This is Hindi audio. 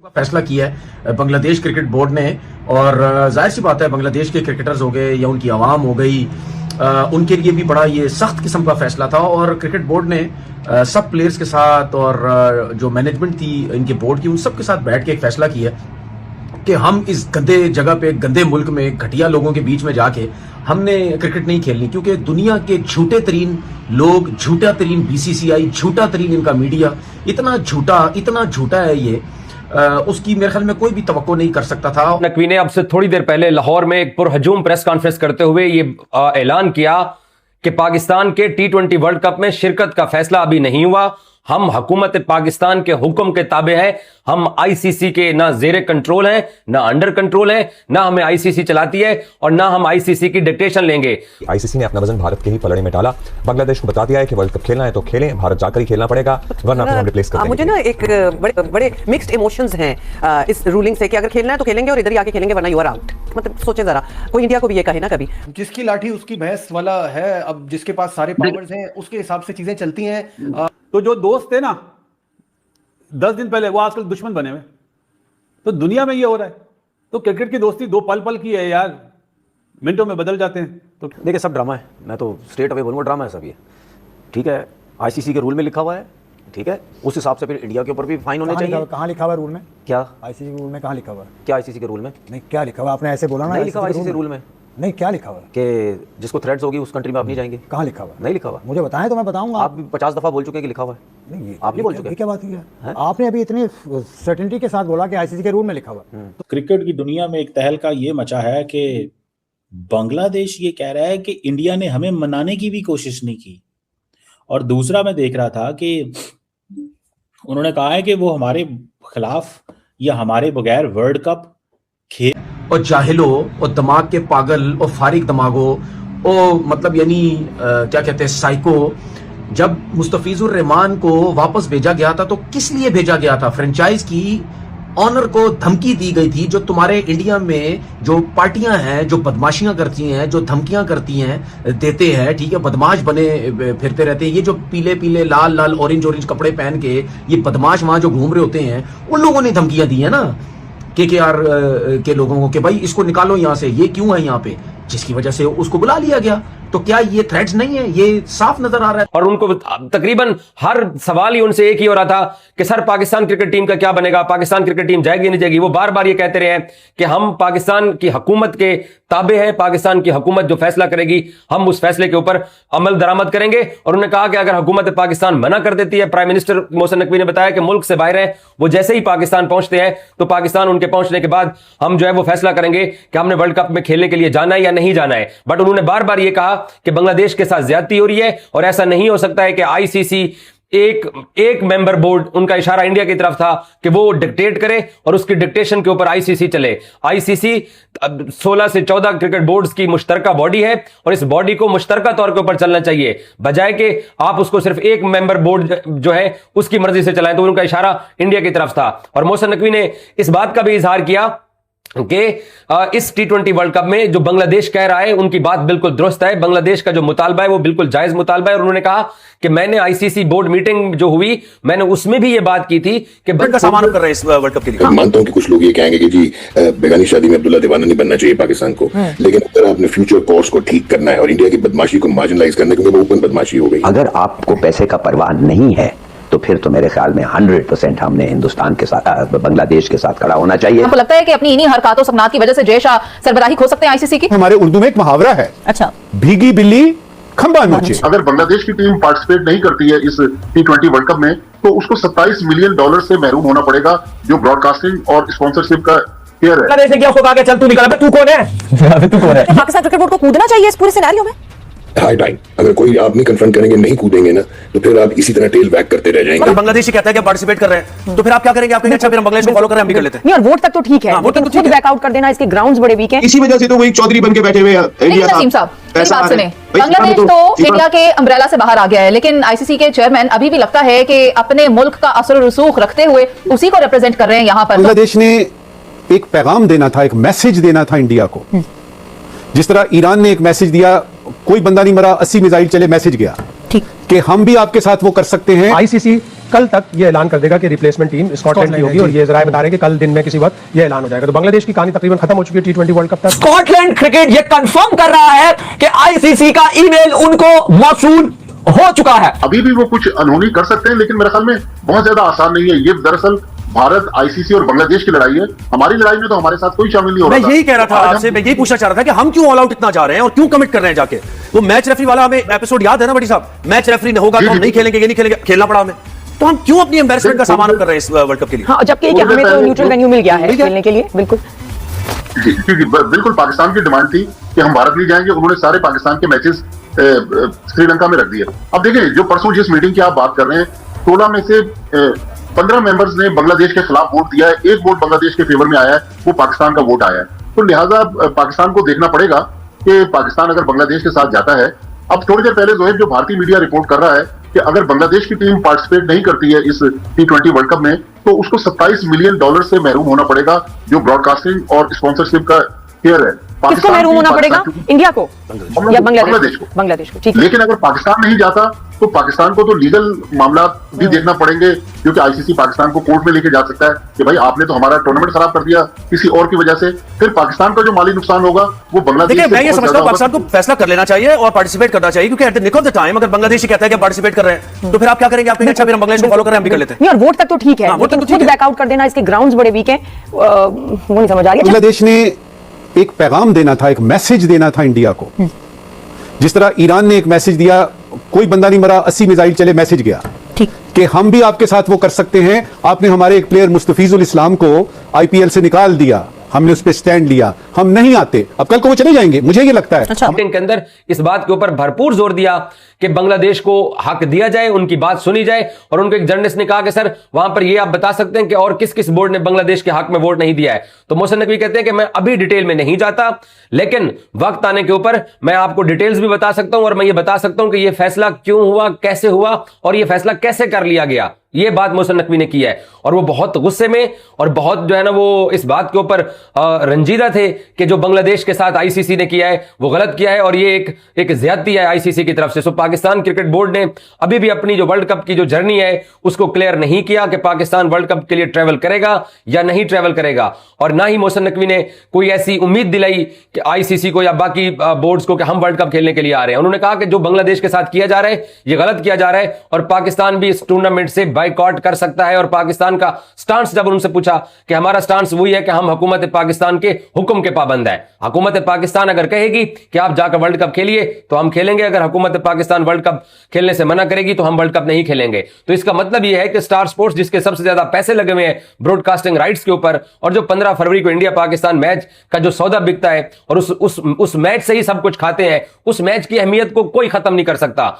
फैसला किया है बांग्लादेश क्रिकेट बोर्ड ने। और जाहिर सी बात है बांग्लादेश के क्रिकेटर्स हो गए या उनकी आवाम हो गई, उनके लिए भी बड़ा ये सख्त किस्म का फैसला था। और क्रिकेट बोर्ड ने सब प्लेयर्स के साथ और जो मैनेजमेंट थी इनके बोर्ड की, उन सब के साथ बैठ के एक फैसला किया कि हम इस गंदे जगह पे, गंदे मुल्क में, घटिया लोगों के बीच में जाके हमने क्रिकेट नहीं खेलनी, क्योंकि दुनिया के झूठे तरीन लोग, झूठा तरीन बीसीसीआई, झूठा तरीन इनका मीडिया, इतना झूठा है ये, उसकी मेरे ख्याल में कोई भी तवक्को नहीं कर सकता था। नकवी ने अब से थोड़ी देर पहले लाहौर में एक पुरहजूम प्रेस कॉन्फ्रेंस करते हुए ये ऐलान किया कि पाकिस्तान के T20 वर्ल्ड कप में शिरकत का फैसला अभी नहीं हुआ। हम हुकूमत पाकिस्तान के हुक्म के ताबे हैं। हम आईसीसी के ना जेरे कंट्रोल हैं, ना अंडर कंट्रोल हैं, ना हमें आईसीसी चलाती है और ना हम आईसीसी की डिक्टेशन लेंगे। आईसीसी ने अपना वजन भारत के ही पलड़े में डाला। बांग्लादेश को बता दिया है कि वर्ल्ड कप खेलना है तो खेलें, भारत जाकर ही खेलना पड़ेगा, वरना फिर हम रिप्लेस कर देंगे। मुझे ना एक बड़े मिक्स्ड इमोशंस हैं इस रूलिंग से कि अगर खेलना है तो खेलेंगे और इधर ही आके खेलेंगे, वरना यू आर आउट। मतलब सोचे जरा, कोई इंडिया को भी ये कहे ना कभी, जिसकी लाठी उसकी भैंस वाला है। अब जिसके पास सारे पावर्स हैं उसके हिसाब से चीजें चलती हैं। तो जो दोस्त थे ना 10 दिन पहले, वो आजकल दुश्मन बने हुए। तो दुनिया में ये हो रहा है। तो क्रिकेट की दोस्ती 2 पल पल की है यार, मिनटों में बदल जाते हैं। तो देखिए सब ड्रामा है, मैं तो स्ट्रेट अवे बोलूँगा ड्रामा है सब ये। ठीक है, आईसीसी के रूल में लिखा हुआ है, ठीक है, उस हिसाब से फिर इंडिया के ऊपर भी फाइन होने चाहिए। कहाँ लिखा हुआ है रूल में? क्या आईसीसी के रूल में कहाँ लिखा हुआ है? क्या आईसीसी के रूल में? नहीं, क्या लिखा हुआ? आपने ऐसे बोला ना, नहीं लिखा हुआ आईसीसी रूल में। नहीं, क्या लिखा हुआ है? कि जिसको थ्रेट्स होगी उस कंट्री में आप नहीं जाएंगे। कहाँ लिखा हुआ? नहीं लिखा हुआ। मुझे बताएं तो मैं बताऊंगा। आप भी 50 दफा बोल चुके हैं कि लिखा हुआ है। नहीं, आप नहीं बोल चुके। क्या बात है? आपने अभी इतनी सर्टेनिटी के साथ बोला कि आईसीसी के रूल में लिखा हुआ। तो क्रिकेट की दुनिया में एक तहलका ये मचा है कि बांग्लादेश ये कह रहा है कि इंडिया ने हमें मनाने की भी कोशिश नहीं की। और दूसरा मैं देख रहा था कि उन्होंने कहा है कि वो हमारे खिलाफ या हमारे बगैर वर्ल्ड कप खेल। और जाहिलो और दिमाग के पागल और फारिग दिमागो और मतलब यानी क्या कहते हैं साइको, जब मुस्तफिजुर रहमान को वापस भेजा गया था तो किस लिए भेजा गया था? फ्रेंचाइज की ऑनर को धमकी दी गई थी। जो तुम्हारे इंडिया में जो पार्टियां हैं जो बदमाशियां करती हैं, जो धमकियां करती हैं, देते हैं, ठीक है, बदमाश बने फिरते रहते हैं, ये जो पीले पीले लाल लाल ऑरेंज कपड़े पहन के ये बदमाश वहां जो घूम रहे होते हैं, उन लोगों ने धमकियां दी है ना KKR के लोगों को कि भाई इसको निकालो यहां से, ये क्यों है यहां पे, जिसकी वजह से उसको बुला लिया गया। तो क्या ये थ्रेट्स नहीं है? ये साफ नजर आ रहा है। और उनको तकरीबन हर सवाल ही उनसे एक ही हो रहा था कि सर पाकिस्तान क्रिकेट टीम का क्या बनेगा, पाकिस्तान क्रिकेट टीम जाएगी नहीं जाएगी। वो बार बार ये कहते रहे हैं कि हम पाकिस्तान की हुकूमत के ताबे हैं, पाकिस्तान की हुकूमत जो फैसला करेगी हम उस फैसले के ऊपर अमल दरामद करेंगे। और उन्होंने कहा कि अगर हुकूमत पाकिस्तान मना कर देती है, प्राइम मिनिस्टर मोहसिन नकवी ने बताया कि मुल्क से बाहर है, वो जैसे ही पाकिस्तान पहुंचते हैं तो पाकिस्तान उनके पहुंचने के बाद हम जो है वो फैसला करेंगे कि हमने वर्ल्ड कप में खेलने के लिए जाना है या नहीं जाना है। बट उन्होंने बार बार ये कहा कि बांग्लादेश के साथ ज्यादती हो रही है और ऐसा नहीं हो सकता है कि आईसीसी एक मेंबर बोर्ड, उनका इशारा इंडिया की तरफ था कि वो डिक्टेट करे और उसकी डिक्टेशन के ऊपर आईसीसी चले। आईसीसी 16 से 14 क्रिकेट बोर्ड्स की मुश्तरका बॉडी है और इस बॉडी को मुश्तरका तौर के ऊपर चलना चाहिए, बजाय कि आप उसको सिर्फ एक मेंबर बोर्ड जो है उसकी मर्जी से चलाएं। तो उनका इशारा इंडिया की तरफ था। और मोहसिन नकवी ने इस बात का भी इजहार किया कि इस T20 वर्ल्ड कप में जो बांग्लादेश कह रहा है उनकी बात बिल्कुल दुरुस्त है, बांग्लादेश का जो मुतालबा है वो बिल्कुल जायज मुतालबा है। और उन्होंने कहा कि मैंने आईसीसी बोर्ड मीटिंग जो हुई मैंने उसमें भी ये बात की थी कि का सामान कर रहे हैं इस वर्ल्ड कप के लिए। मानता हूं कि कुछ लोग ये कहेंगे कि जी बेगानी शादी में अब्दुल्ला दीवाना नहीं बनना चाहिए पाकिस्तान को, लेकिन अगर आपने फ्यूचर कोर्स को ठीक करना है और इंडिया की बदमाशी को मार्जिनलाइज करना है, क्योंकि वो ओपन बदमाशी हो गई। अगर आपको पैसे का परवाह नहीं है तो फिर तो मेरे ख्याल में 100% हमने हिंदुस्तान के साथ, बांग्लादेश के साथ खड़ा होना चाहिए। आपको लगता है कि अपनी इन्हीं हरकतों सपनात की वजह से जय शाह सरबराही खो सकते हैं आईसीसी की? हमारे उर्दू में एक मुहावरा है, अच्छा, भीगी बिल्ली खंबा नोचे। अगर बांग्लादेश की टीम पार्टिसिपेट नहीं करती है इस T20 वर्ल्ड कप में तो उसको $27 मिलियन से महरूम होना पड़ेगा, जो ब्रॉडकास्टिंग और स्पॉन्सरशिप का शेयर है। बांग्लादेश ने क्या उसको कहा कि चल तू निकल, तू कौन है? तू कौन है? पाकिस्तान क्रिकेट बोर्ड को कूदना चाहिए इस पूरे सिनेरियो में। हाई टाइम, अगर कोई आप नहीं कन्फ्रंट करेंगे, नहीं कूदेंगे ना, तो फिर आप इसी तरह टेल बैक करते रह जाएंगे। बांग्लादेश कहता है कि पार्टिसिपेट कर रहे हैं तो फिर आप क्या करेंगे? आप कहेंगे अच्छा फिर हम बांग्लादेश को फॉलो कर रहे हैं, हम भी कर लेते हैं। नहीं, और वोट तक तो ठीक है, लेकिन खुद बैकआउट कर देना, इसके ग्राउंड्स बड़े वीक हैं। इसी वजह से तो वो एक चौधरी बन के बैठे हुए हैं इंडिया का। नसीम साहब, मेरी बात सुने, बांग्लादेश तो इंडिया के अम्ब्रेला से बाहर आ गया है, लेकिन आईसीसी के चेयरमैन अभी भी लगता है कि अपने मुल्क का असर रसूख रखते हुए उसी को रिप्रेजेंट कर रहे हैं यहाँ पर। बांग्लादेश ने एक पैगाम देना था, एक मैसेज देना था इंडिया को, जिस तरह ईरान ने एक मैसेज दिया, कोई बंदा नहीं मरा, 80 मिसाइल चले, मैसेज गया ठीक कि हम भी आपके साथ वो कर सकते हैं। आईसीसी कल तक ये ऐलान कर देगा कि रिप्लेसमेंट टीम स्कॉटलैंड की होगी, और ये जरा बता रहे हैं कि कल दिन में किसी वक्त ये ऐलान हो जाएगा। तो बांग्लादेश की कहानी तकरीबन खत्म हो चुकी है T20 वर्ल्ड कप तक। स्कॉटलैंड क्रिकेट ये कंफर्म कर रहा है कि आईसीसी का ईमेल उनको मौसूल हो चुका है। अभी भी वो कुछ अनहोनी कर सकते हैं, लेकिन मेरे ख्याल में बहुत ज्यादा आसान नहीं है। ये दरअसल भारत, आईसीसी और बांग्लादेश की लड़ाई है। हमारी लड़ाई में तो हमारे साथ कोई शामिल नहीं हो रहा। मैं यही कह रहा था आपसे, मैं यही पूछना चाह रहा था कि हम क्यों ऑल आउट इतना जा रहे हैं और क्यों कमिट कर रहे हैं जाके। वो मैच रेफरी वाला हमें एपिसोड याद है ना बड़ी साहब, मैच रेफरी होगा तो हम नहीं खेलेंगे, ये नहीं खेलेंगे, खेलना पड़ा हमें। तो हम क्यों अपनी एम्बैरेसमेंट का सामना कर रहे हैं इस वर्ल्ड कप के लिए? हाँ, जबकि हमें तो न्यूट्रल वेन्यू मिल गया है खेलने के लिए। बिल्कुल क्योंकि बिल्कुल पाकिस्तान की डिमांड थी कि हम भारत नहीं जाएंगे। उन्होंने सारे पाकिस्तान के मैचेस श्रीलंका में रख दिए। अब देखिए, जो परसों जिस मीटिंग की आप बात कर रहे हैं, 16 में से 15 मेंबर्स ने बांग्लादेश के खिलाफ वोट दिया है। एक वोट बांग्लादेश के फेवर में आया है, वो पाकिस्तान का वोट आया है। तो लिहाजा पाकिस्तान को देखना पड़ेगा कि पाकिस्तान अगर बांग्लादेश के साथ जाता है। अब थोड़ी देर पहले जोहेब, जो भारतीय मीडिया रिपोर्ट कर रहा है कि अगर बांग्लादेश की टीम पार्टिसिपेट नहीं करती है इस T20 वर्ल्ड कप में, तो उसको $27 मिलियन से महरूम होना पड़ेगा, जो ब्रॉडकास्टिंग और स्पॉन्सरशिप का शेयर है। किसको महरूम होना पड़ेगा? इंडिया को या बांग्लादेश को? बांग्लादेश को, ठीक है। लेकिन अगर पाकिस्तान नहीं जाता तो पाकिस्तान को तो लीगल मामला भी देखना पड़ेंगे, क्योंकि आईसीसी पाकिस्तान को कोर्ट में लेके जा सकता है कि भाई आपने तो हमारा टूर्नामेंट खराब कर दिया किसी और की वजह से। फिर पाकिस्तान का जो माली नुकसान होगा वो बांग्लादेश। देखिए, मैं ये समझता हूं पाकिस्तान को फैसला कर लेना चाहिए और पार्टिसिपेट करना चाहिए, क्योंकि at the nick of the time अगर बांग्लादेश कहता है कि पार्टिसिपेट कर रहे हैं तो फिर आप क्या करेंगे? आप कहेंगे अच्छा फिर हम बांग्लादेश को फॉलो कर रहे हैं, हम भी कर लेते हैं। नहीं, और वोट तक तो ठीक है, लेकिन खुद बैकआउट कर देना, इसके ग्राउंड्स बड़े वीक हैं, वो नहीं समझ आ रही। बांग्लादेश ने एक पैगाम देना था, एक मैसेज देना था इंडिया को। जिस तरह ईरान ने एक मैसेज दिया, कोई बंदा नहीं मरा, 80 मिसाइल चले, मैसेज गया कि हम भी आपके साथ वो कर सकते हैं। आपने हमारे एक प्लेयर मुस्तफीजुल इस्लाम को आईपीएल से निकाल दिया, हमने उस पर स्टैंड लिया, हम नहीं आते, अब कल को वो चले जाएंगे, मुझे ये लगता है। अच्छा, के अंदर इस बात के ऊपर भरपूर जोर दिया कि बांग्लादेश को हक दिया जाए, उनकी बात सुनी जाए। और उनको एक जर्नलिस्ट ने कहा कि सर वहां पर ये आप बता सकते हैं कि और किस किस बोर्ड ने बांग्लादेश के हक में वोट नहीं दिया है। तो मोहसिन नकवी कहते हैं कि मैं अभी डिटेल में नहीं जाता, लेकिन वक्त आने के ऊपर मैं आपको डिटेल्स भी बता सकता हूं और मैं ये बता सकता हूं कि यह फैसला क्यों हुआ, कैसे हुआ और यह फैसला कैसे कर लिया गया। यह बात मोहसिन नकवी ने की है और वो बहुत गुस्से में और बहुत जो है ना वो इस बात के ऊपर रंजीदा थे कि जो बांग्लादेश के साथ आईसीसी ने किया है वो गलत किया है और ये एक ज्यादती है आईसीसी की तरफ से। सो पाकिस्तान क्रिकेट बोर्ड ने अभी भी अपनी जो वर्ल्ड कप की जो जर्नी है उसको क्लियर नहीं किया कि पाकिस्तान वर्ल्ड कप के लिए ट्रेवल करेगा या नहीं ट्रेवल करेगा, और ना ही मोहसिन नकवी ने कोई ऐसी उम्मीद दिलाई कि आईसीसी को या बाकी बोर्ड्स को कि हम वर्ल्ड कप खेलने के लिए आ रहे हैं। उन्होंने कहा कि जो बांग्लादेश के साथ किया जा रहा है ये गलत किया जा रहा है और पाकिस्तान भी इस टूर्नामेंट से बाइकआउट कर सकता है। और पाकिस्तान का स्टांस जब उनसे पूछा कि हमारा स्टांस वही है कि हम हुकूमत पाकिस्तान के हुक्म के पाबंद है। हुकूमत पाकिस्तान अगर कहेगी कि आप जाकर वर्ल्ड कप खेलिए तो हम खेलेंगे, अगर हुकूमत पाकिस्तान वर्ल्ड कप खेलने से मना करेगी तो हम वर्ल्ड कप नहीं खेलेंगे। तो इसका मतलब यह है कि स्टार स्पोर्ट्स, जिसके सबसे ज्यादा पैसे लगे हुए हैं ब्रॉडकास्टिंग राइट्स के ऊपर, और जो 15 फरवरी को इंडिया पाकिस्तान मैच का जो सौदा बिकता है और उस मैच से ही सब कुछ खाते हैं, उस मैच की अहमियत को कोई खत्म नहीं कर सकता।